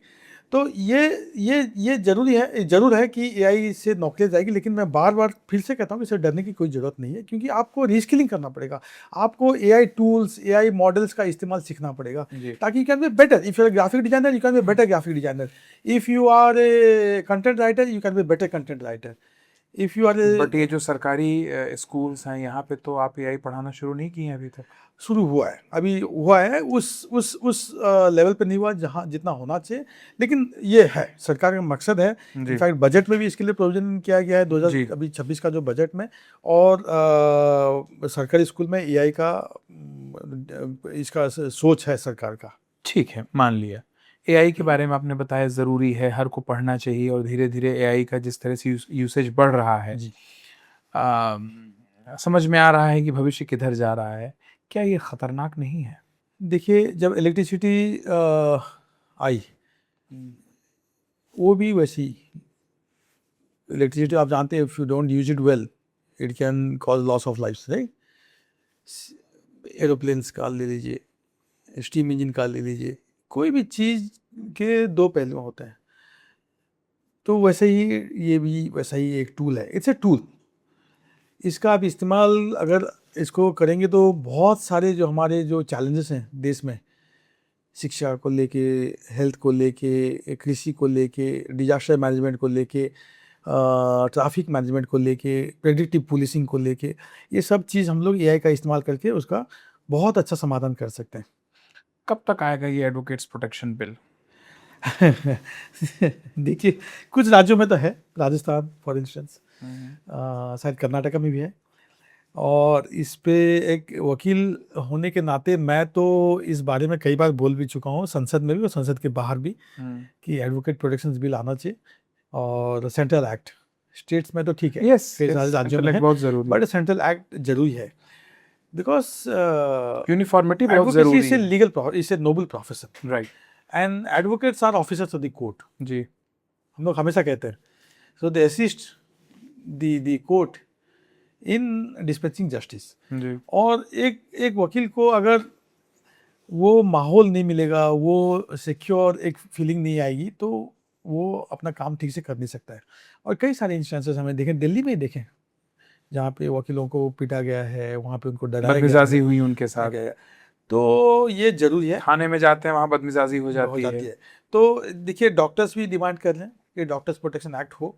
तो ये ज़रूर है कि एआई से नौकरियां जाएगी, लेकिन मैं बार बार फिर से कहता हूँ कि इससे डरने की कोई ज़रूरत नहीं है, क्योंकि आपको रीस्किलिंग करना पड़ेगा। आपको एआई टूल्स, एआई मॉडल्स का इस्तेमाल सीखना पड़ेगा, जी। ताकि you can be better. If you are graphic designer, you can be better graphic designer. If you are a content writer, you can be better content writer. If you are but ये जो सरकारी schools हैं यहाँ पे तो आप AI पढ़ाना शुरू नहीं किए हैं अभी तक? शुरू हुआ है, अभी हुआ है, उस लेवल पे नहीं हुआ जहाँ जितना होना चाहिए, लेकिन ये है, सरकार का मकसद है। जी। इनफैक्ट बजट में भी इसके लिए प्रोविजन किया गया है, जी। 2026 का जो बजट में। और सरकारी स्कूल में एआई का इसका सोच है सरकार का। ठीक है, मान लिया। एआई के बारे में आपने बताया ज़रूरी है, हर को पढ़ना चाहिए, और धीरे धीरे एआई का जिस तरह से यूसेज बढ़ रहा है, जी। समझ में आ रहा है कि भविष्य किधर जा रहा है। क्या ये खतरनाक नहीं है? देखिए, जब इलेक्ट्रिसिटी आई, वो भी वैसी। इलेक्ट्रिसिटी आप जानते हैं, if you don't use it well, it can cause loss of life, right. Aeroplanes का ले लीजिए, स्टीम इंजन का ले लीजिए, कोई भी चीज़ के दो पहलू होते हैं। तो वैसे ही ये भी वैसा ही एक टूल है, इट्स ए टूल। इसका आप इस्तेमाल अगर इसको करेंगे तो बहुत सारे जो हमारे जो चैलेंजेस हैं देश में, शिक्षा को लेके, हेल्थ को लेके, कृषि को लेके, डिजास्टर मैनेजमेंट को लेके, ट्रैफिक मैनेजमेंट को लेके, प्रेडिक्टिव पुलिसिंग को लेके, ये सब चीज़ हम लोग एआई का इस्तेमाल करके उसका बहुत अच्छा समाधान कर सकते हैं। कब तक आएगा ये एडवोकेट्स प्रोटेक्शन बिल? देखिए, कुछ राज्यों में तो है, राजस्थान फॉर इंस्टेंस, शायद कर्नाटका में भी है। और इस पे एक वकील होने के नाते मैं तो इस बारे में कई बार बोल भी चुका हूँ, संसद में भी और संसद के बाहर भी, कि एडवोकेट प्रोटेक्शन बिल आना चाहिए। और सेंट्रल एक्ट, स्टेट्स में तो ठीक है, यस, कई सारे राज्यों में है, बहुत जरूरी, बट सेंट्रल एक्ट जरूरी है, बिकॉज यूनिफॉर्मिटी बहुत जरूरी एडवोकेसी इज ए है। Legal, is a noble profession, right. And advocates are officers of the court. जी। हम लोग हमेशा कहते हैं, so they assist the court in dispatching justice. जी। और एक वकील को अगर वो माहौल नहीं मिलेगा, वो सिक्योर एक फीलिंग नहीं आएगी, तो वो अपना काम ठीक से कर नहीं सकता है। और कई सारे इंस्टेंसेस हमें देखें, दिल्ली में ही देखें, जहाँ पे वकीलों को पीटा गया है, वहाँ पे उनको डराया गया बदमिजाजी हुई उनके साथ, है। तो ये जरूरी है, थाने में जाते हैं वहाँ बदमिजाजी हो हो जाती जाती है। है। तो देखिए डॉक्टर्स भी डिमांड कर रहे हैं कि डॉक्टर्स प्रोटेक्शन एक्ट हो,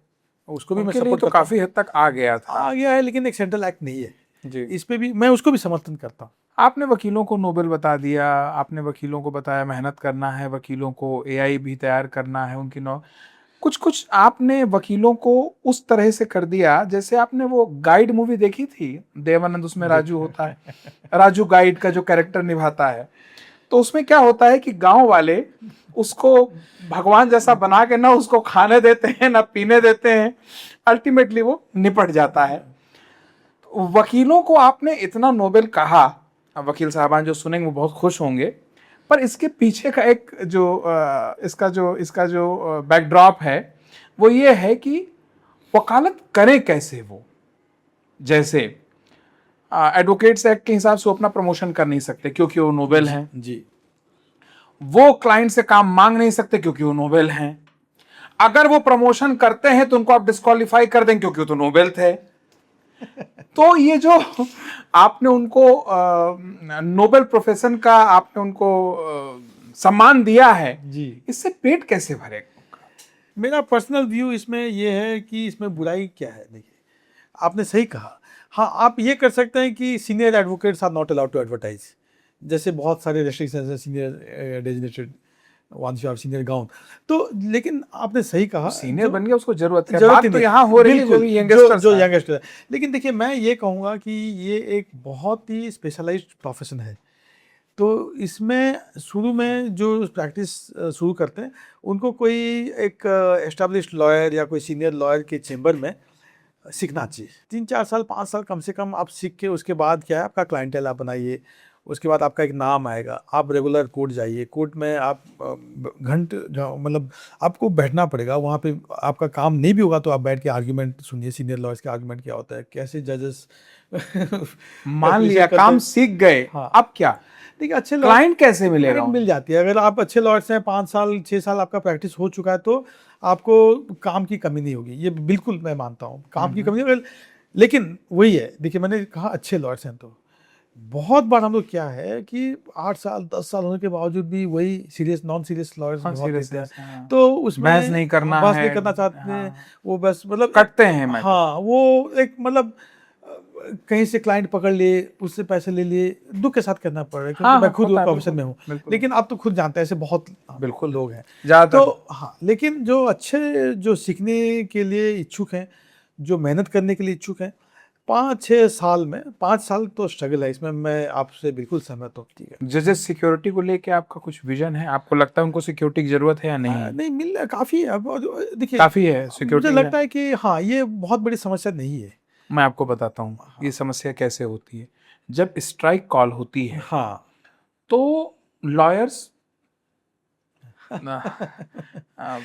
उसको भी मैं उनके लिए सपोर्ट तो करता हूँ। काफी हद तक आ गया था। आ गया है, लेकिन एक सेंट्रल एक्ट नहीं है जी। इस पे भी, मैं उसको भी समर्थन करता हूँ। आपने वकीलों को नोबेल बता दिया, आपने वकीलों को बताया मेहनत करना है, वकीलों को एआई भी तैयार करना है, उनकी कुछ कुछ आपने वकीलों को उस तरह से कर दिया जैसे आपने वो गाइड मूवी देखी थी देवानंद, उसमें राजू होता है, राजू गाइड का जो कैरेक्टर निभाता है, तो उसमें क्या होता है कि गांव वाले उसको भगवान जैसा बना के ना उसको खाने देते हैं ना पीने देते हैं, अल्टीमेटली वो निपट जाता है। वकीलों को आपने इतना नोबेल कहा, वकील साहबान जो सुनेंगे वो बहुत खुश होंगे, पर इसके पीछे का एक जो इसका जो बैकड्रॉप है वो ये है कि वकालत करें कैसे वो, जैसे एडवोकेट्स एक्ट के हिसाब से वो अपना प्रमोशन कर नहीं सकते क्योंकि वो नोबेल हैं जी। वो क्लाइंट से काम मांग नहीं सकते क्योंकि वो नोबेल हैं, अगर वो प्रमोशन करते हैं तो उनको आप डिस्क्वालीफाई कर दें क्योंकि वो तो नोबेल थे। तो ये जो आपने उनको नोबेल प्रोफेशन का आपने उनको सम्मान दिया है जी, इससे पेट कैसे भरेगा? मेरा पर्सनल व्यू इसमें ये है कि इसमें बुराई क्या है। देखिए आपने सही कहा, हाँ आप ये कर सकते हैं कि senior advocates are not allowed to advertise, जैसे बहुत सारे रेस्ट्रिक्शंस हैं senior designated once you have senior gown. तो लेकिन आपने सही कहा, सीनियर बन गया उसको जरूरत है, जरूरत बात ही तो नहीं, यहाँ हो रही है बिल्कुल, जो यंगस्टर्स जो यंगस्टर है। लेकिन देखिए मैं ये कहूँगा कि ये एक बहुत ही स्पेशलाइज्ड प्रोफेशन है, तो इसमें शुरू में जो प्रैक्टिस शुरू करते हैं उनको कोई एक एस्टेब्लिश्ड लॉयर या कोई सीनियर लॉयर के चेंबर में सीखना चाहिए। 3-4 साल 5 साल कम से कम आप सीख के उसके बाद क्या है, आपका क्लाइंटेल आप बनाइए, उसके बाद आपका एक नाम आएगा, आप रेगुलर कोर्ट जाइए, कोर्ट में आप मतलब आपको बैठना पड़ेगा वहाँ पे, आपका काम नहीं भी होगा तो आप बैठ के आर्ग्यूमेंट सुनिए, सीनियर लॉयर्स के आर्ग्यूमेंट क्या होता है, कैसे जजेस मान लिया काम सीख गए, हाँ। अब क्या? देखिए अच्छे क्लाइंट कैसे मिलेगा? क्लाइंट मिल जाती है, अगर आप अच्छे लॉयर्स हैं, 5 साल 6 साल आपका प्रैक्टिस हो चुका है तो आपको काम की कमी नहीं होगी, ये बिल्कुल मैं मानता हूँ, काम की कमी नहीं होगी। लेकिन वही है, देखिए मैंने कहा अच्छे लॉयर्स हैं, तो बहुत बार हम लोग क्या है कि 8 साल 10 साल होने के बावजूद भी वही सीरियस नॉन सीरियस लॉयर्स बहुत देते हैं, तो उसमें बहस नहीं करना बहस है, नहीं करना चाहते हैं, वो बस मतलब कटते हैं मैटर। हाँ, वो एक मतलब कहीं से क्लाइंट पकड़ लिए, उससे पैसे ले लिए, दुख के साथ करना पड़ रहा है, क्योंकि मैं खुद प्रोफेशन में हूँ। लेकिन आप तो खुद जानते हैं ऐसे बहुत बिल्कुल लोग हैं ज्यादातर। तो हाँ, लेकिन जो अच्छे जो सीखने के लिए इच्छुक हैं, जो मेहनत करने के लिए इच्छुक हैं, 5-6 साल में 5 साल तो स्ट्रगल है, इसमें मैं आपसे बिल्कुल सहमत हूँ। ठीक है, जजेस सिक्योरिटी को लेके आपका कुछ विजन है? आपको लगता है उनको सिक्योरिटी की जरूरत है या नहीं? नहीं मिल काफ़ी है। अब देखिए काफी है सिक्योरिटी, मुझे लगता है कि हाँ ये बहुत बड़ी समस्या नहीं है। मैं आपको बताता हूँ ये समस्या कैसे होती है। जब स्ट्राइक कॉल होती है हाँ तो लॉयर्स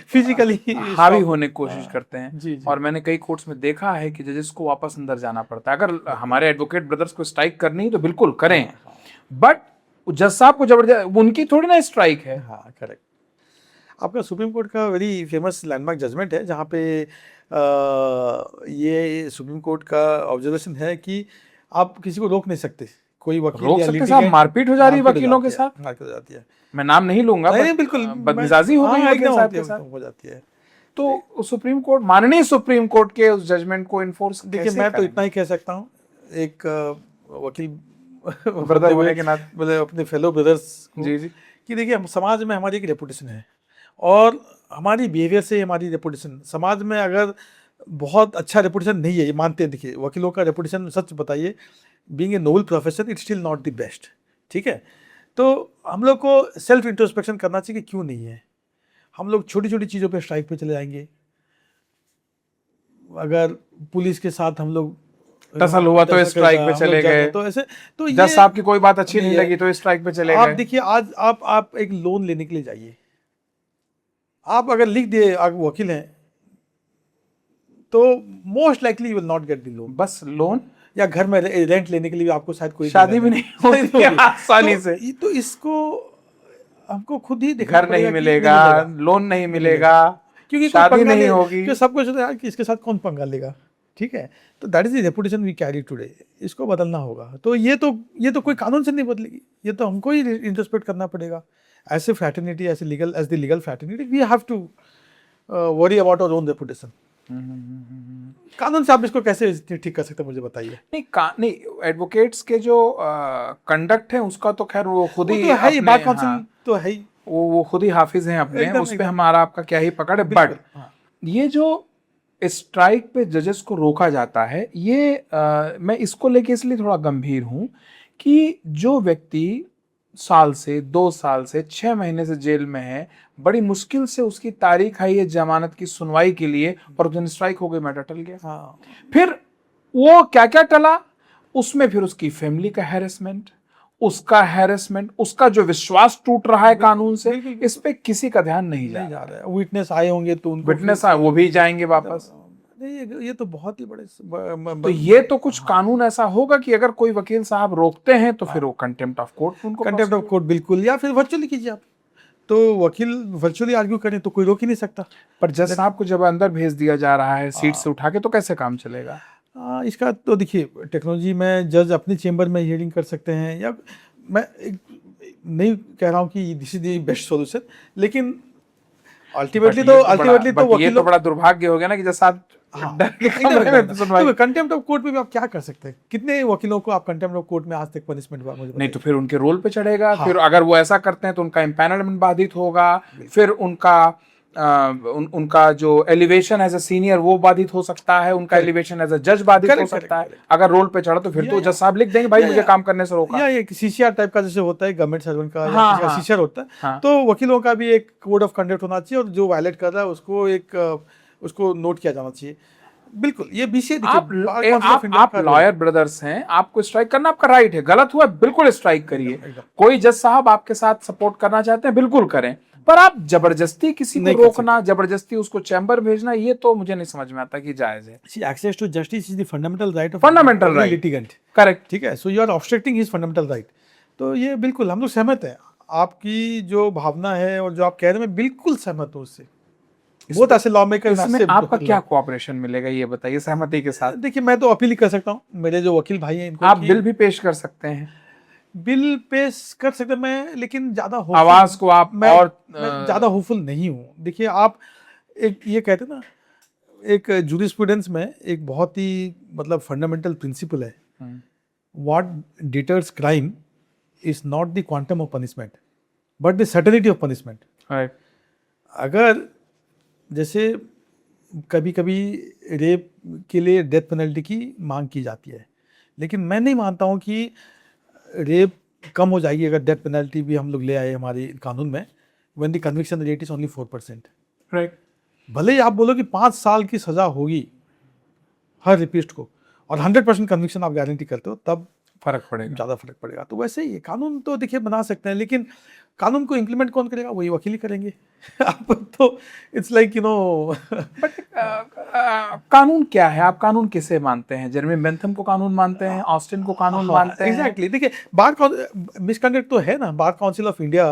फिजिकली हावी होने की कोशिश करते हैं। जी, जी। और मैंने कई कोर्ट्स में देखा है कि जजेस को वापस अंदर जाना पड़ता है। अगर हमारे एडवोकेट ब्रदर्स को स्ट्राइक करनी है तो बिल्कुल करें, बट जज साहब को जबरदस्त, उनकी थोड़ी ना स्ट्राइक है। हाँ करेक्ट। आपका सुप्रीम कोर्ट का वेरी फेमस लैंडमार्क जजमेंट है, जहाँ पे ये सुप्रीम कोर्ट का ऑब्जर्वेशन है कि आप किसी को रोक नहीं सकते, कोई वकील रोक या सकते litigant, साहब, मारपीट हो जा रही है मारपीट हो वकीलों के जाती है, साथ। मारपीट हो जाती है। मैं नाम नहीं लूंगा, नहीं बिल्कुल बदमिजाजी हो गई वकील साहब के साथ, हो जाती है। तो सुप्रीम कोर्ट, माननीय सुप्रीम कोर्ट के उस जजमेंट को इन्फोर्स देखिए मैं तो इतना ही कह सकता हूँ, एक वकील ब्रदर होने के नाते, मतलब अपने फेलो ब्रदर्स जी जी, कि देखिए हम समाज में हमारी एक रेपुटेशन है, और हमारी बिहेवियर से हमारी रेपुटेशन समाज में अगर बहुत अच्छा रेपुटेशन नहीं है, ये मानते हैं। देखिए वकीलों का रेपुटेशन सच बताइए, being a noble profession it's still not the best. ठीक है, तो हम लोग को सेल्फ इंट्रोस्पेक्शन करना चाहिए कि क्यों नहीं है। हम लोग छोटी छोटी चीज़ों पे स्ट्राइक पे चले जाएंगे, अगर पुलिस के साथ हम लोग टसल हुआ तो स्ट्राइक पे चले गए, तो ऐसे तो जज साहब की कोई बात अच्छी नहीं लगी तो स्ट्राइक पे चले आप गए। देखिए आज आप एक लोन लेने के लिए जाइए, आप अगर लिख दिए, आप वकील हैं, तो most likely you will not get the loan. बस लोन या घर में रेंट लेने के लिए आपको शायद कोई शादी भी नहीं होती है आसानी से। तो इसको हमको खुद ही देखना घर पड़ेगा नहीं कि मिलेगा, लोन नहीं मिलेगा, क्योंकि शादी नहीं होगी, क्योंकि सबको सोचता है यार कि इसके साथ कौन पंगा लेगा, ठीक है। तो that is the reputation we carry today, इसको बदलना होगा। तो ये तो कोई कानून से नहीं बदलेगी, ये तो हमको ही इंट्रोस्पेक्ट करना पड़ेगा। As a fraternity, as the legal fraternity, we have to worry about our own reputation. कानून से आप इसको कैसे ठीक कर सकते हैं, मुझे बताइए। नहीं एडवोकेट्स के जो कंडक्ट है उसका तो खैर वो खुद ही तो है ही, बार काउंसिल हाँ, तो है ही, वो खुद ही हाफिज हैं अपने, उस पे हमारा आपका क्या ही पकड़ है। बट ये जो स्ट्राइक पे जजेस को रोका जाता है, ये मैं इसको लेके इसलिए थोड़ा गंभीर हूं कि जो व्यक्ति साल से 2 साल से 6 महीने से जेल में है, बड़ी मुश्किल से उसकी तारीख आई है जमानत की सुनवाई के लिए, और उस दिन स्ट्राइक हो गई, मैटर टल गया। हाँ। फिर वो क्या क्या टला, उसमें फिर उसकी फैमिली का हैरेसमेंट, उसका हैरेसमेंट, उसका जो विश्वास टूट रहा है कानून से, इस पे किसी का ध्यान नहीं जा रहा है। विटनेस आए होंगे तो उनको विटनेस वो भी जाएंगे वापस। नहीं, ये तो बहुत ही बड़े तो ये तो कुछ कानून ऐसा होगा कि अगर कोई वकील साहब रोकते हैं तो फिर वो कंटेम्प्ट ऑफ कोर्ट, उनको कंटेम्प्ट ऑफ कोर्ट, बिल्कुल, या फिर वर्चुअली कीजिए आप। तो वकील वर्चुअली आर्ग्यू करें तो कोई रोक ही नहीं सकता। पर जज साहब को जब अंदर भेज दिया जा रहा है सीट से उठा के, तो कैसे काम चलेगा? इसका तो देखिए, टेक्नोलॉजी में जज अपने चेंबर में हियरिंग कर सकते हैं, या मैं नहीं कह रहा हूँ कि this is the best solution, लेकिन अल्टीमेटली तो ये तो बड़ा दुर्भाग्य हो गया ना कि जज साहब डर के कमरे में सुनवाई। कंटेम्प्ट ऑफ कोर्ट में भी आप क्या कर सकते हैं? कितने वकीलों को आप कंटेम्प्ट ऑफ कोर्ट में आज तक पनिशमेंट हुआ, मुझे नहीं, तो फिर उनके रोल पे चढ़ेगा। हाँ। फिर अगर वो ऐसा करते हैं तो उनका इम्पैनलमेंट बाधित होगा, फिर उनका जो एलिवेशन एज अ सीनियर वो बाधित हो सकता है, उनका एलिवेशन एज अ जज बाधित हो सकता है। अगर रोल पे चढ़ा तो फिर तो जज साहब लिख देंगे, भाई मुझे काम करने से रोका। या एक सीसीआर टाइप का जैसे होता है गवर्नमेंट सर्वेंट का, या सीसीआर होता है, तो वकीलों का भी एक कोड ऑफ कंडक्ट होना चाहिए, और जो वायलेट कर रहा है उसको नोट किया जाना चाहिए। बिल्कुल, ये बीसीए आप लॉयर ब्रदर्स हैं, आपको स्ट्राइक करना आपका राइट है, गलत हुआ बिल्कुल स्ट्राइक करिए। कोई जज साहब आपके साथ सपोर्ट करना चाहते हैं बिल्कुल करें, पर आप जबरदस्ती किसी को रोकना, जबरदस्ती उसको चैम्बर भेजना, ये तो मुझे नहीं समझ में आता कि जायज है। Access to justice is the fundamental right of fundamental right litigant, correct, ठीक है। So you are obstructing his fundamental right. तो ये बिल्कुल हम लोग सहमत हैं, आपकी जो भावना है और जो आप कह रहे हैं, मैं बिल्कुल सहमत हूँ उससे। बहुत ऐसे लॉ मेकर, इसमें आपका क्या कोऑपरेशन मिलेगा ये बताइए सहमति के साथ? देखिए, मैं तो अपील ही कर सकता हूँ, मेरे जो वकील भाई हैं इनको। आप बिल भी पेश कर सकते हैं, बिल पेश कर सकते हैं मैं, लेकिन ज्यादा आवाज को आप मैं ज्यादा होपफुल नहीं हूँ। देखिए, आप एक ये कहते हैं ना, एक जूरिस्प्रूडेंस में एक बहुत ही मतलब फंडामेंटल प्रिंसिपल है, what deters crime is not the quantum of punishment but the certainty of punishment. अगर जैसे कभी कभी रेप के लिए डेथ पेनल्टी की मांग की जाती है, लेकिन मैं नहीं मानता हूँ कि रेप कम हो जाएगी अगर डेथ पेनल्टी भी हम लोग ले आए हमारे कानून में, when the conviction rate is only 4%। Right. भले ही आप बोलो कि 5 साल की सजा होगी हर रेपिस्ट को, और 100% कन्विक्शन आप गारंटी करते हो, तब फर्क पड़ेगा, ज़्यादा फर्क पड़ेगा। तो वैसे ही कानून तो देखिए बना सकते हैं, लेकिन कानून को इम्प्लीमेंट कौन करेगा? वही वकील ही करेंगे। आप तो इट्स लाइक बट कानून क्या है? आप कानून किसे मानते हैं? जेरेमी बेंथम को कानून मानते हैं, ऑस्टिन को कानून मानते हैं? एग्जैक्टली। देखिए, बार मिसकंडक्ट तो है ना, Bar Council of India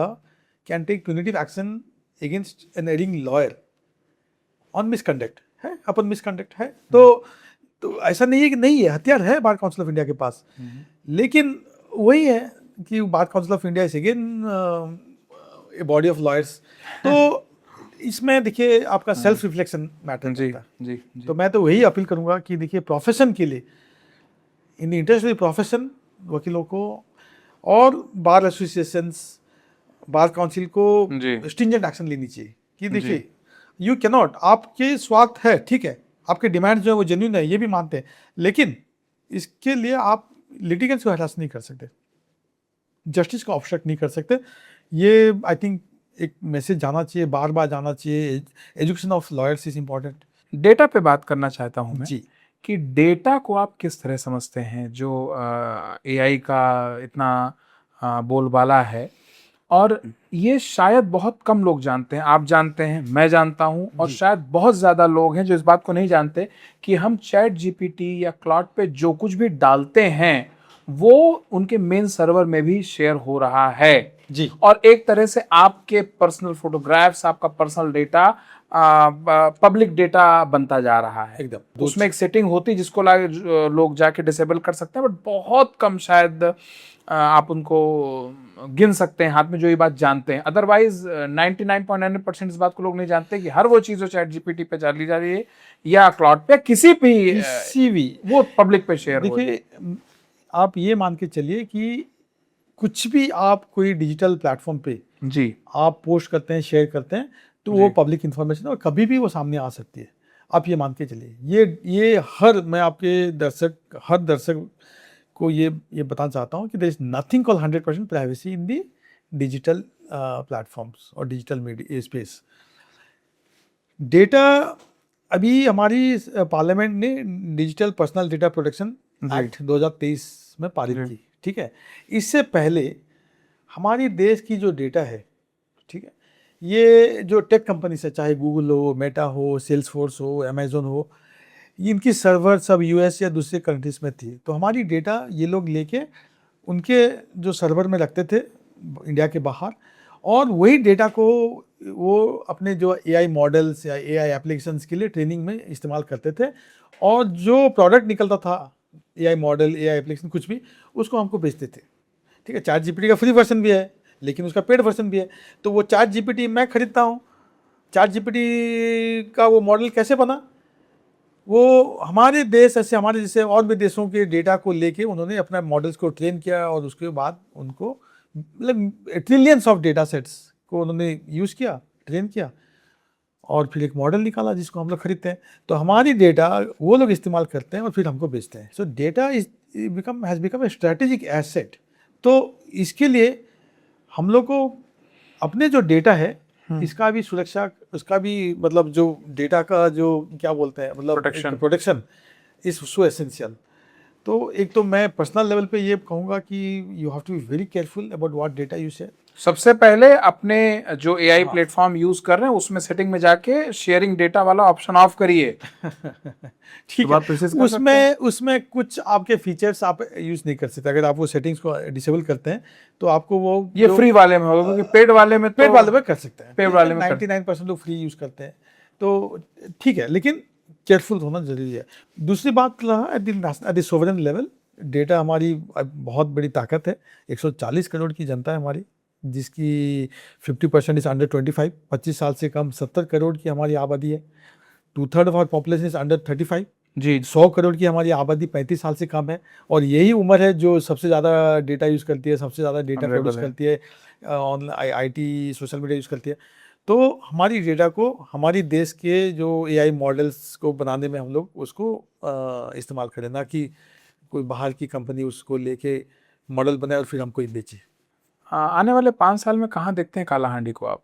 can take punitive action against an erring lawyer on misconduct है, अपन मिसकंडक्ट है। तो ऐसा नहीं है कि नहीं है, हथियार है बार काउंसिल ऑफ इंडिया के पास, लेकिन वही है कि बार Council of India is again a body of lawyers. तो इसमें देखिए आपका सेल्फ रिफ्लेक्शन मैटर करता है। जी। तो मैं तो वही अपील करूंगा कि देखिए, प्रोफेशन के लिए, in the interest of profession, वकीलों को और बार एसोसिएशंस, बार काउंसिल को स्ट्रिंजेंट एक्शन लेनी चाहिए कि देखिए, यू कैन नॉट, आपके स्वार्थ है, ठीक है, आपके डिमांड जो है वो जेन्युइन है, ये भी मानते हैं, लेकिन इसके लिए आप लिटिगेंट्स को हरास नहीं कर सकते, जस्टिस को ऑब्स्ट्रक्ट नहीं कर सकते। ये आई थिंक एक मैसेज जाना चाहिए, बार बार जाना चाहिए। Education of lawyers is important. Data पे बात करना चाहता हूँ मैं जी, कि डेटा को आप किस तरह समझते हैं, जो एआई का इतना बोलबाला है, और ये शायद बहुत कम लोग जानते हैं, आप जानते हैं, मैं जानता हूं, और शायद बहुत ज्यादा लोग हैं जो इस बात को नहीं जानते कि हम चैट जीपीटी या क्लाउड पे जो कुछ भी डालते हैं वो उनके मेन सर्वर में भी शेयर हो रहा है जी। और एक तरह से आपके पर्सनल फोटोग्राफ्स, आपका पर्सनल डेटा पब्लिक डेटा बनता जा रहा है एकदम। उसमें एक सेटिंग होती है जिसको लोग जाके डिसेबल कर सकते हैं, बट बहुत कम शायद आप उनको गिन सकते हैं हाथ में जो ये बात जानते हैं। अदरवाइज 99.9% इस बात को लोग नहीं जानते कि हर वो चीज जो चैट जीपीटी पे डाली जा रही है या क्लाउड पे किसी भी वो पब्लिक पे शेयर हो। देखिए, आप ये मान के चलिए कि कुछ भी आप कोई डिजिटल प्लेटफॉर्म पे जी आप पोस्ट करते हैं, शेयर करते हैं, तो वो पब्लिक इन्फॉर्मेशन है और कभी भी वो सामने आ सकती है। आप ये मान के चलिए, ये मैं आपके हर दर्शक को ये बताना चाहता हूँ कि there is nothing call 100% privacy in the digital platforms और डिजिटल मीडिया स्पेस। डेटा अभी हमारी पार्लियामेंट ने digital personal data protection act 2023 में पारित की, ठीक है। इससे पहले हमारी देश की जो डेटा है, ठीक है, ये जो टेक कंपनीज है, चाहे गूगल हो, मेटा हो, सेल्सफोर्स हो, अमेजोन हो, इनकी सर्वर सब यूएस या दूसरे कंट्रीज में थी। तो हमारी डेटा ये लोग लेके उनके जो सर्वर में रखते थे इंडिया के बाहर, और वही डेटा को वो अपने जो एआई मॉडल्स या एआई एप्लीकेशंस के लिए ट्रेनिंग में इस्तेमाल करते थे, और जो प्रोडक्ट निकलता था एआई मॉडल, एआई एप्लीकेशन, कुछ भी, उसको हमको बेचते थे, ठीक है। चैट जीपीटी का फ्री वर्जन भी है, लेकिन उसका पेड वर्जन भी है। तो वो चैट जीपीटी मैं खरीदता हूँ, चैट जीपीटी का वो मॉडल कैसे बना, वो हमारे देश ऐसे हमारे जैसे और भी देशों के डेटा को लेके उन्होंने अपना मॉडल्स को ट्रेन किया, और उसके बाद उनको मतलब ट्रिलियंस ऑफ डेटा सेट्स को उन्होंने यूज़ किया, ट्रेन किया, और फिर एक मॉडल निकाला जिसको हम लोग खरीदते हैं। तो हमारी डेटा वो लोग इस्तेमाल करते हैं और फिर हमको बेचते हैं। सो data has become a strategic asset. तो इसके लिए हम लोग को अपने जो डेटा है इसका भी सुरक्षा, उसका भी मतलब जो डेटा का जो क्या बोलते हैं, मतलब प्रोटेक्शन इज सो एसेंशियल। तो एक तो मैं पर्सनल लेवल पे ये कहूँगा कि you have to be very careful about what data you share. सबसे पहले अपने जो एआई प्लेटफॉर्म यूज कर रहे हैं उसमें सेटिंग में जाके शेयरिंग डेटा वाला ऑप्शन ऑफ करिए। ठीक है, उसमें कुछ आपके फीचर्स आप यूज नहीं कर सकते। अगर आप वो सेटिंग्स को डिसेबल करते हैं तो आपको वो ये फ्री वाले में होगा, क्योंकि पेड वाले में कर सकते हैं। पेड वाले में 99% लोग फ्री यूज करते हैं, तो ठीक है, लेकिन केयरफुल होना जरूरी है। दूसरी बात रहा at the sovereign level, data हमारी बहुत बड़ी ताकत है। 140 करोड़ की जनता है हमारी, जिसकी 50% इज अंडर 25 साल से कम। 70 करोड़ की हमारी आबादी है। 2/3 of our population is under 35 जी। 100 करोड़ की हमारी आबादी 35 साल से कम है, और यही उम्र है जो सबसे ज़्यादा डेटा यूज़ करती है, सबसे ज़्यादा डेटा प्रोड्यूस करती है, online IT social media use करती है। तो हमारी डेटा को हमारी देश के जो एआई मॉडल्स को बनाने में हम लोग उसको इस्तेमाल करें, ना कि कोई बाहर की कंपनी उसको लेके मॉडल बनाए और फिर हमको ही बेचे। आने वाले 5 साल में कहाँ देखते हैं कालाहांडी को आप?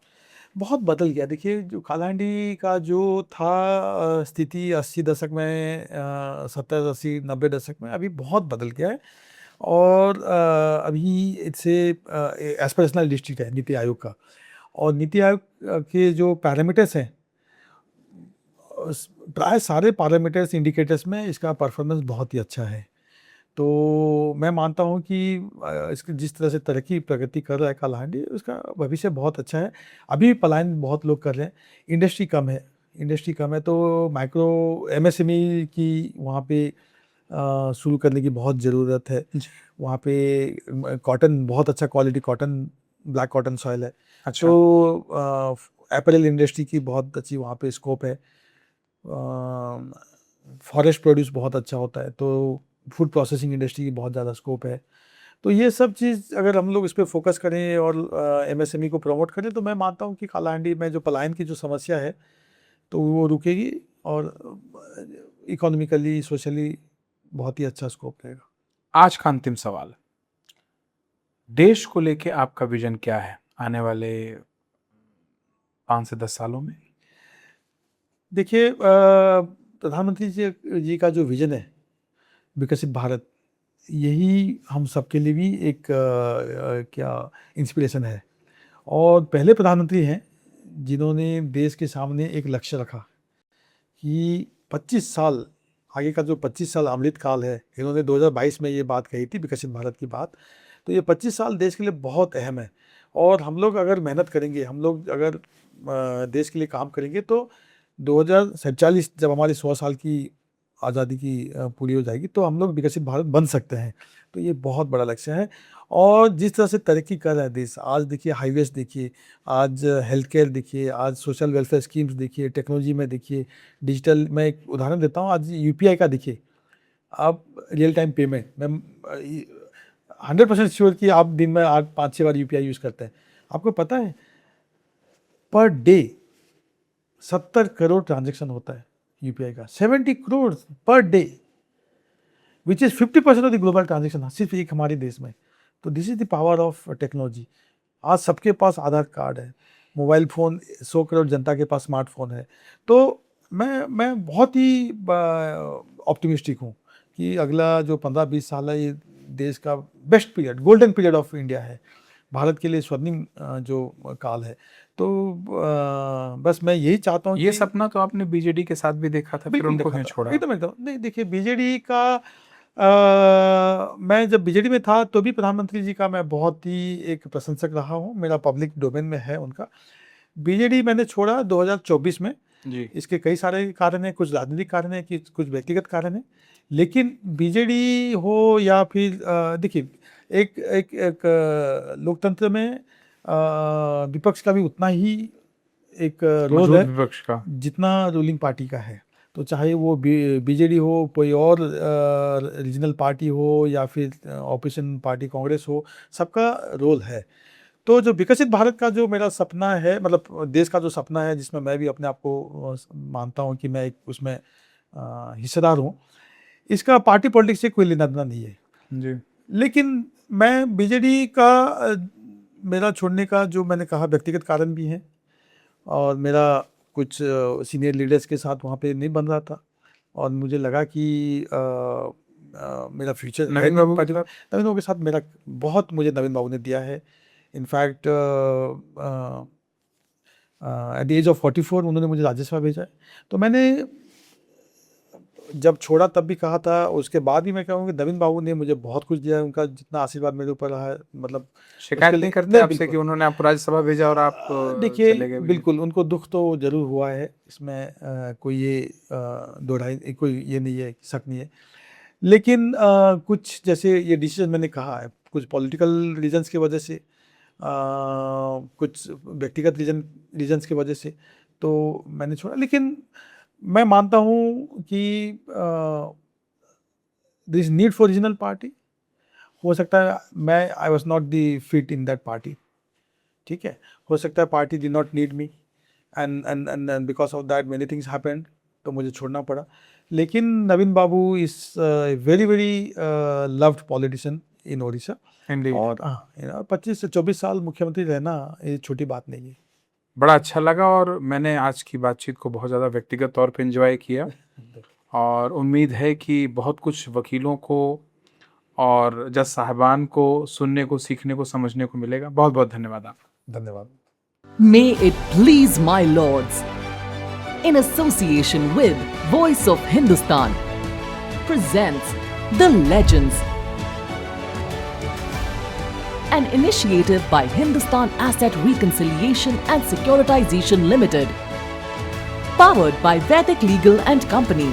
बहुत बदल गया। देखिए, जो कालाहांडी का जो था स्थिति 80 दशक में, 70, 80, 90 दशक में, अभी बहुत बदल गया है। और अभी इससे एस्पिरेशनल डिस्ट्रिक्ट है नीति आयोग का, और नीति आयोग के जो पैरामीटर्स हैं, प्राय सारे पैरामीटर्स इंडिकेटर्स में इसका परफॉर्मेंस बहुत ही अच्छा है। तो मैं मानता हूँ कि इसकी जिस तरह से प्रगति कर रहा है कालाहांडी, उसका भविष्य बहुत अच्छा है। अभी पलायन बहुत लोग कर रहे हैं, इंडस्ट्री कम है, तो माइक्रो एमएसएमई की वहाँ पे शुरू करने की बहुत ज़रूरत है। वहाँ पे कॉटन, बहुत अच्छा quality cotton, black cotton soil है। अच्छा। तो एपरल इंडस्ट्री की बहुत अच्छी वहाँ पे स्कोप है। फॉरेस्ट प्रोड्यूस बहुत अच्छा होता है, तो फूड प्रोसेसिंग इंडस्ट्री की बहुत ज़्यादा स्कोप है। तो ये सब चीज़ अगर हम लोग इस पर फोकस करें और एमएसएमई को प्रमोट करें, तो मैं मानता हूँ कि कालाहांडी में जो पलायन की जो समस्या है तो वो रुकेगी, और इकोनॉमिकली, सोशली बहुत ही अच्छा स्कोप रहेगा। आज का अंतिम सवाल, देश को लेके आपका विजन क्या है आने वाले 5 से 10 सालों में? देखिए, प्रधानमंत्री जी का जो विजन है विकसित भारत, यही हम सबके लिए भी एक क्या इंस्पिरेशन है। और पहले प्रधानमंत्री हैं जिन्होंने देश के सामने एक लक्ष्य रखा कि 25 साल आगे का जो 25 साल अमृत काल है, इन्होंने 2022 में ये बात कही थी, विकसित भारत की बात। तो ये 25 साल देश के लिए बहुत अहम है और हम लोग अगर मेहनत करेंगे, हम लोग अगर देश के लिए काम करेंगे तो 2047 जब हमारी 100 साल की आज़ादी की पूरी हो जाएगी तो हम लोग विकसित भारत बन सकते हैं। तो ये बहुत बड़ा लक्ष्य है और जिस तरह से तरक्की कर रहा है देश, आज देखिए हाईवेज देखिए, आज हेल्थ केयर देखिए, आज सोशल वेलफेयर स्कीम्स देखिए, टेक्नोलॉजी में देखिए, डिजिटल। मैं एक उदाहरण देता हूँ, आज यूपीआई का देखिए, आप रियल टाइम पेमेंट, मैं 100% श्योर कि आप दिन में 8-5-6 बार यूपीआई यूज़ करते हैं। आपको पता है पर डे 70 करोड़ ट्रांजेक्शन होता है यूपीआई का, 70 crore per day, which is 50% of the global transaction, सिर्फ एक हमारे देश में। तो this is the power of technology. आज सबके पास आधार कार्ड है, मोबाइल फ़ोन, 100 करोड़ जनता के पास स्मार्टफोन है। तो मैं बहुत ही ऑप्टिमिस्टिक हूँ कि अगला जो 15-20 साल है ये देश का best period, golden period of India है, भारत के लिए स्वर्णिम जो काल है। तो बस मैं यही चाहता हूँ। ये सपना तो आपने बीजेडी के साथ भी देखा था, फिर उनको क्यों छोड़ा? एकदम नहीं, देखिए बीजेडी का मैं जब बीजेडी में था तो भी प्रधानमंत्री जी का मैं बहुत ही एक प्रशंसक रहा हूँ, मेरा पब्लिक डोमेन में है उनका। बीजेडी मैंने छोड़ा 2024 में जी। इसके कई सारे कारण हैं, कुछ राजनीतिक कारण हैं, कुछ व्यक्तिगत कारण हैं, लेकिन बीजेडी हो या फिर देखिए एक लोकतंत्र में विपक्ष का भी उतना ही एक रोल है विपक्ष का जितना रूलिंग पार्टी का है। तो चाहे वो बीजेडी हो, कोई और रीजनल पार्टी हो या फिर ऑपोजिशन पार्टी कांग्रेस हो, सबका रोल है। तो जो विकसित भारत का जो मेरा सपना है, मतलब देश का जो सपना है जिसमें मैं भी अपने आप को मानता हूँ कि मैं एक उसमें हिस्सेदार हूँ, इसका पार्टी पॉलिटिक्स से कोई लेना देना नहीं है जी। लेकिन मैं बीजेडी का मेरा छोड़ने का जो मैंने कहा व्यक्तिगत कारण भी है और मेरा कुछ सीनियर लीडर्स के साथ वहाँ पे नहीं बन रहा था और मुझे लगा कि मेरा फ्यूचर नवीन बाबू के साथ मेरा बहुत मुझे नवीन बाबू ने दिया है। In fact at the age of 44 उन्होंने मुझे राज्यसभा भेजा है। तो मैंने जब छोड़ा तब भी कहा था, उसके बाद भी मैं कहूँगा कि नवीन बाबू ने मुझे बहुत कुछ दिया है, उनका जितना आशीर्वाद मेरे ऊपर रहा है, मतलब शिकायत नहीं करते आपसे कि उन्होंने आपको राज्यसभा भेजा और आप देखिए चले गए? बिल्कुल उनको दुख तो जरूर हुआ है, इसमें कोई ये दोहराई कोई ये नहीं है, शक नहीं है। लेकिन कुछ जैसे ये डिसीजन मैंने कहा है, कुछ पॉलिटिकल रीजंस की वजह से, कुछ व्यक्तिगत रीजंस की वजह से तो मैंने छोड़ा। लेकिन मैं मानता हूँ कि this need for regional party, हो सकता है मैं I was not the fit in that party, ठीक है, हो सकता है party did not need me and because of that many things happened, तो मुझे छोड़ना पड़ा। लेकिन Naveen Babu is very very loved politician in Odisha और 25 से 24 साल मुख्यमंत्री रहना ये छोटी बात नहीं है। बड़ा अच्छा लगा और मैंने आज की बातचीत को बहुत ज़्यादा व्यक्तिगत तौर पे एंजॉय किया और उम्मीद है कि बहुत कुछ वकीलों को और जज साहिबान को सुनने को, सीखने को, समझने को मिलेगा। बहुत बहुत धन्यवाद आपका। धन्यवाद। May it please my lords, in association with Voice of Hindustan, presents The Legends, an initiative by Hindustan Asset Reconciliation and Securitization Limited, powered by Vedic Legal and Company.